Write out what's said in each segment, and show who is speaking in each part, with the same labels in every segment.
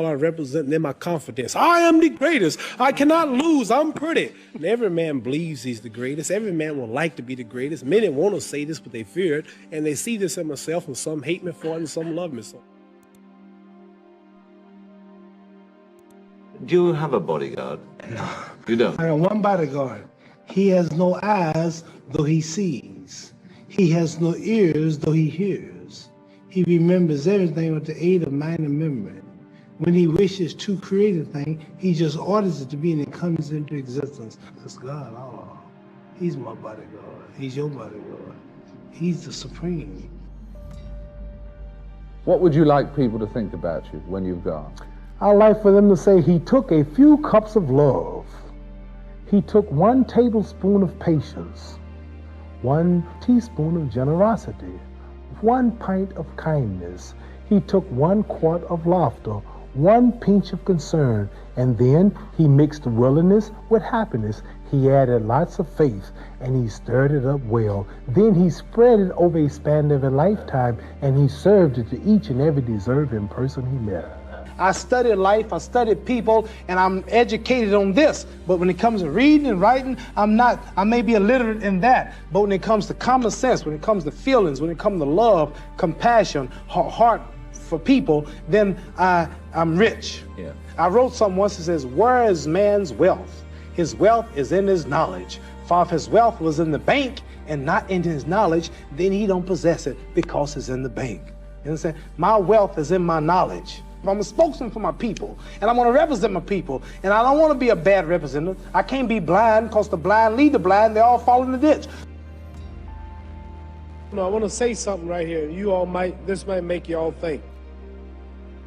Speaker 1: I represent, then my confidence. I am the greatest. I cannot lose. I'm pretty. And every man believes he's the greatest. Every man would like to be the greatest. Many want to say this, but they fear it. And they see this in myself, and some hate me for it, and some love me so.
Speaker 2: Do you have a bodyguard?
Speaker 3: No.
Speaker 2: You don't?
Speaker 3: I got one bodyguard. He has no eyes, though he sees. He has no ears, though he hears. He remembers everything with the aid of mind and memory. When he wishes to create a thing, he just orders it to be, and it comes into existence. That's God. Oh, he's my bodyguard. He's your bodyguard. He's the supreme.
Speaker 4: What would you like people to think about you when you've gone?
Speaker 5: I'd like for them to say he took a few cups of love. He took 1 tablespoon of patience, 1 teaspoon of generosity, 1 pint of kindness. He took 1 quart of laughter, 1 pinch of concern, and then he mixed willingness with happiness. He added lots of faith, and he stirred it up well. Then he spread it over a span of a lifetime, and he served it to each and every deserving person he met.
Speaker 3: I studied life, I studied people, and I'm educated on this. But when it comes to reading and writing, I'm not. I may be illiterate in that. But when it comes to common sense, when it comes to feelings, when it comes to love, compassion, heart for people, then I'm rich.
Speaker 2: Yeah.
Speaker 3: I wrote something once that says, where is man's wealth? His wealth is in his knowledge. For if his wealth was in the bank and not in his knowledge, then he don't possess it because it's in the bank. You understand? My wealth is in my knowledge. I'm a spokesman for my people, and I want to represent my people, and I don't want to be a bad representative. I can't be blind, because the blind lead the blind, they all fall in the ditch.
Speaker 1: No, I want to say something right here. This might make you all think.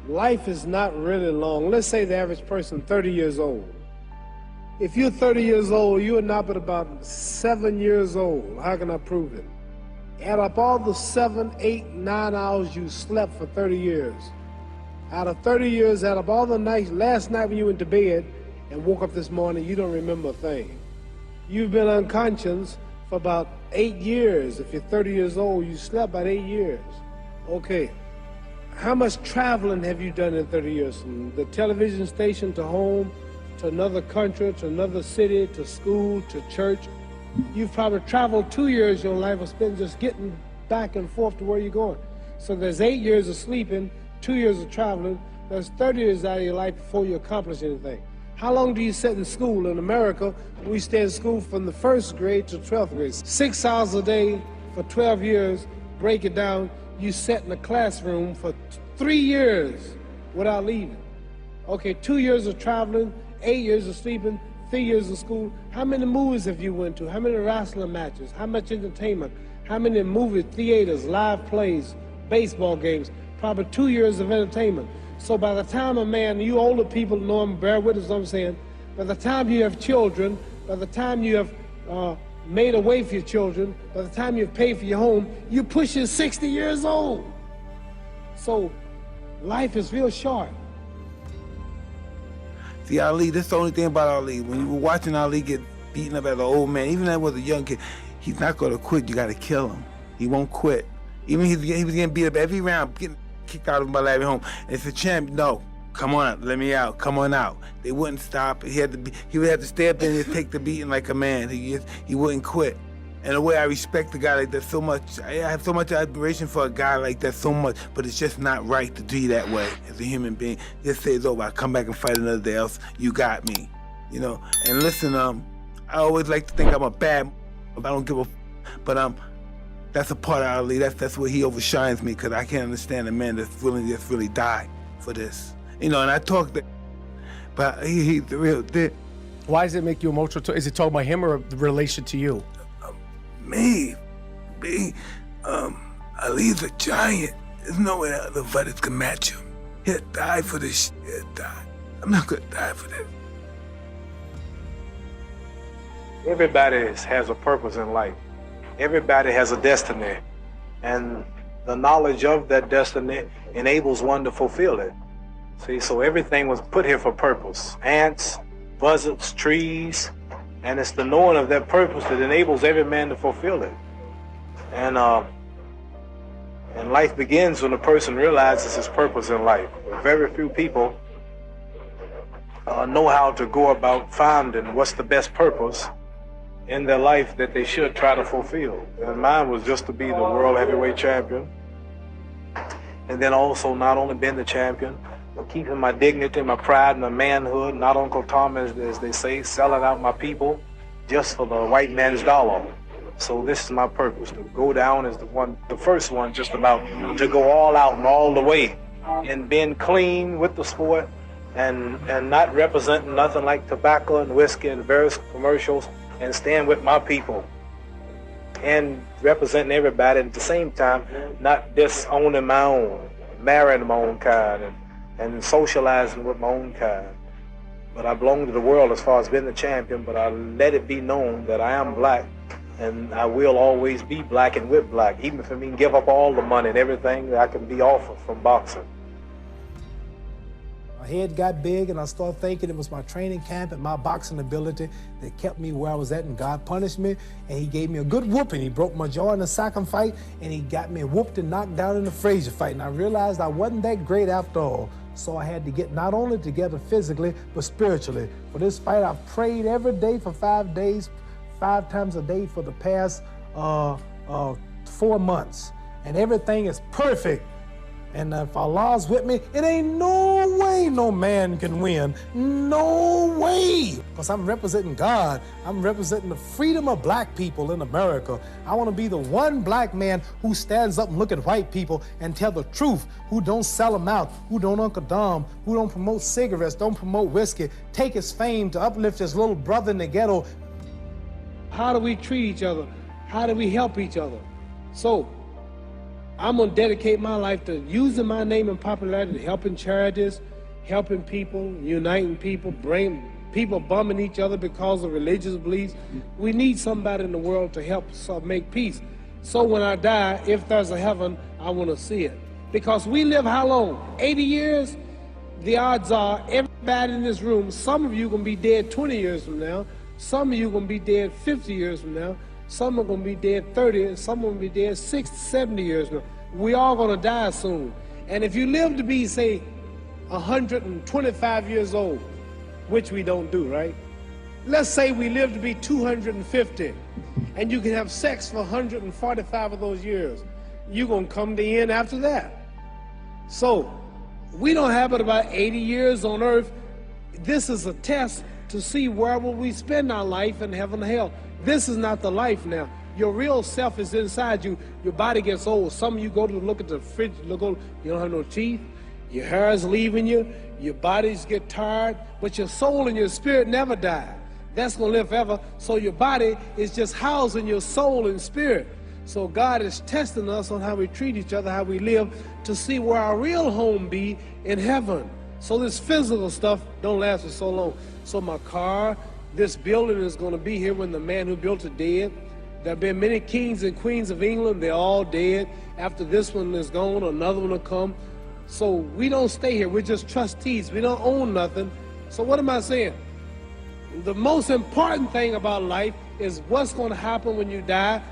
Speaker 1: Life is not really long. Let's say the average person, 30 years old. If you're 30 years old, you are not but about 7 years old. How can I prove it? Add up all the 7, 8, 9 hours you slept for 30 years. Out of 30 years, out of all the nights, last night when you went to bed and woke up this morning, you don't remember a thing. You've been unconscious for about 8 years. If you're 30 years old, you slept about 8 years. Okay, how much traveling have you done in 30 years? From the television station to home, to another country, to another city, to school, to church. You've probably traveled 2 years of your life or spent just getting back and forth to where you're going. So there's 8 years of sleeping, 2 years of traveling. There's 30 years out of your life before you accomplish anything. How long do you sit in school? In America, we stay in school from the 1st grade to 12th grade. 6 hours a day for 12 years. Break it down, you sat in a classroom for 3 years without leaving. Okay, 2 years of traveling, 8 years of sleeping, 3 years of school. How many movies have you went to? How many wrestling matches? How much entertainment? How many movie theaters, live plays, baseball games? Probably 2 years of entertainment. So by the time a man, you older people know him, bear with us what I'm saying, by the time you have children, by the time you have made a way for your children, by the time you've paid for your home, you're pushing 60 years old. So life is real short.
Speaker 6: See, Ali, that's the only thing about Ali. When you were watching Ali get beaten up as an old man, even if that was a young kid, he's not going to quit. You got to kill him. He won't quit. Even he was getting beat up every round, getting kicked out of my lab at home. And it's a champ. No, come on, let me out. Come on out. They wouldn't stop. He would have to stay up there and just take the beating like a man. He wouldn't quit. And the way I respect a guy like that so much, I have so much admiration for a guy like that so much, but it's just not right to be that way as a human being. Just say it's over. I come back and fight another day else. You got me, you know. And listen, I always like to think I'm a bad. I don't give a, but that's a part of Ali. That's where he overshines me, because I can't understand a man that's willing to just really die for this, you know. And I talk that, but he's the real thing.
Speaker 7: Why does it make you emotional? Is it talking about him or the relation to you?
Speaker 6: Me, Ali's a giant. There's no way other fighters can match him. He'll die for this shit. He'll die. I'm not gonna die for this.
Speaker 8: Everybody has a purpose in life. Everybody has a destiny. And the knowledge of that destiny enables one to fulfill it. See, so everything was put here for purpose. Ants, buzzards, trees, and it's the knowing of that purpose that enables every man to fulfill it. And life begins when a person realizes his purpose in life. Very few people know how to go about finding what's the best purpose in their life that they should try to fulfill. And mine was just to be the world heavyweight champion. And then also not only being the champion, but keeping my dignity, my pride, and my manhood, not Uncle Tom, as they say, selling out my people just for the white man's dollar. So this is my purpose, to go down as the first one, just about to go all out and all the way, and being clean with the sport, and not representing nothing like tobacco and whiskey and various commercials, and stand with my people and representing everybody, and at the same time not disowning my own, marrying my own kind, and socializing with my own kind. But I belong to the world as far as being the champion, but I let it be known that I am black, and I will always be black and with black, even if I mean give up all the money and everything that I can be offered from boxing.
Speaker 3: My head got big, and I started thinking it was my training camp and my boxing ability that kept me where I was at, and God punished me, and he gave me a good whooping. He broke my jaw in the second fight, and he got me whooped and knocked down in the Frazier fight, and I realized I wasn't that great after all. So I had to get not only together physically, but spiritually. For this fight, I've prayed every day for 5 days, 5 times a day for the past 4 months, and everything is perfect. And if Allah's with me, it ain't no way no man can win. No way. Because I'm representing God. I'm representing the freedom of black people in America. I want to be the one black man who stands up and look at white people and tell the truth, who don't sell them out, who don't Uncle Dom, who don't promote cigarettes, don't promote whiskey, take his fame to uplift his little brother in the ghetto.
Speaker 1: How do we treat each other? How do we help each other? So, I'm going to dedicate my life to using my name and popularity, helping charities, helping people, uniting people, bringing people bumming each other because of religious beliefs. We need somebody in the world to help us make peace. So when I die, if there's a heaven, I want to see it. Because we live how long? 80 years? The odds are everybody in this room, some of you are going to be dead 20 years from now, some of you are going to be dead 50 years from now, some are going to be dead 30, and some are going to be dead 60, 70 years now. We all going to die soon. And if you live to be, say, 125 years old, which we don't do, right? Let's say we live to be 250, and you can have sex for 145 of those years. You're going to come to the end after that. So, we don't have but about 80 years on earth. This is a test to see where will we spend our life in heaven or hell. This is not the life now. Your real self is inside you. Your body gets old. Some of you go to look at the fridge, you don't have no teeth. Your hair is leaving you. Your bodies get tired. But your soul and your spirit never die. That's going to live forever. So your body is just housing your soul and spirit. So God is testing us on how we treat each other, how we live, to see where our real home be in heaven. So this physical stuff don't last for so long. So my car, this building is going to be here when the man who built it dead. There have been many kings and queens of England. They're all dead. After this one is gone, another one will come. So we don't stay here. We're just trustees. We don't own nothing. So what am I saying? The most important thing about life is what's going to happen when you die.